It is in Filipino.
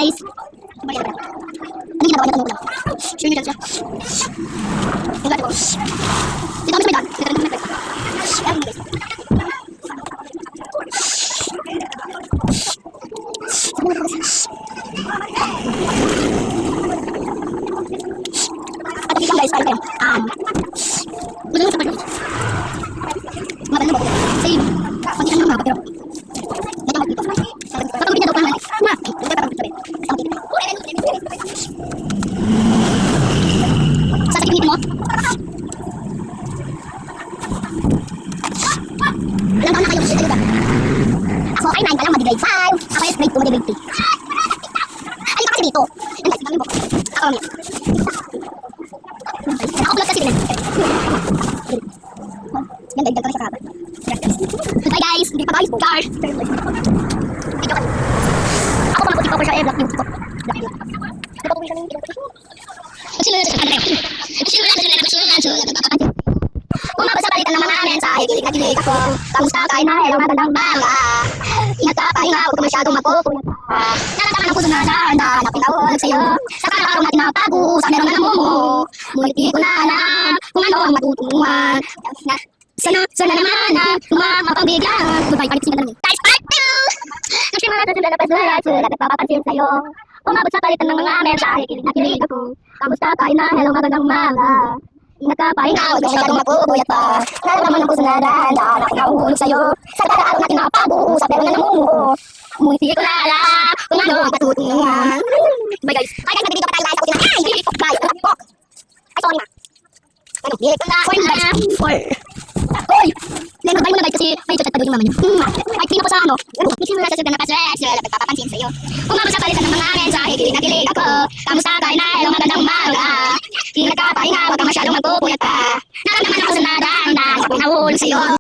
guys. Ano ginagawa niya? Tanong ko lang. Sure niya dyan siya. Yung gato ko. Dito kami sa may daan. Dito rin kami sa may daan. Ayan guys. At isang guys, tayo kayo. Maganda sa pag-ibig. Maganda ba ko? Same. Pag isang mga pero medyo mag-dito. Kapag hindi na daw pa naman. Hindi pa sabi. Sasakitin mo? Ilang taon na kayo sa lugar? Ako ay 9 pa lang, mag-grade 5. Ako ay grade 2, mag-grade 3. Alin pa kasi dito? Yan guys, tignan mo. Ako mamaya. Naka-upload kasi din. Yan, dagdag kami sa kaba. Goodbye guys, hindi pa tayo car. Video ka. Ako pa mag-tiktok siya, black news. Black news. Di ba kung siya ng Umabot sa balitan naman namin sa higilig na gilig ako. Kamusta kayo na? Hello, magandang banga. Ingat ka, pahinga, huwag ka masyadong magpupuyat. Nalataman ang puso na dahan-dahan na pinahulog sa'yo. Sa karaw natin napago, sa meron na namumu. Ngunit di ko na alam kung ano ang matutunguhan. Sana naman na tumamapabigyan. Goodbye, palit sila na namin. Guys, part 2! Kasi mga susunod na pasulat at papapansin sa'yo. Umabot sa balitan ng mga amin sa higilig na gilig ako. Kamusta kayo na? Hello, magandang banga. Ingat ka, pahinga, huwag ka masyadong magpupuyat pa. Nalalaman ang puso na dahan-dahan ako nauhulog sa'yo. Sa karaw natin napago, sa pero na namumuo. Ngunit di ko na alam kung ano ang patutunguhan. Bye guys. Hi guys, nag-video pa tayo guys. Ay, hindi. Bye. Ay, sorry na. Ano? Hindi ko na. 4. Hoy! Lemon, bye mo na guys kasi may chat yung mama niyo. Ay, tingnan po sa ano. Kasi mula sa susunod na paswag, sila nagpapapansin sa'yo. Umabot sa balitan ng mga amin sa higilig na gilig ako. Kamusta kayo na? Hello, magandang umaga. Ingat ka, pahinga, huwag ka masyadong magpupuyat pa. Naramdaman ako sa nadahan na ako nahulog sa'yo.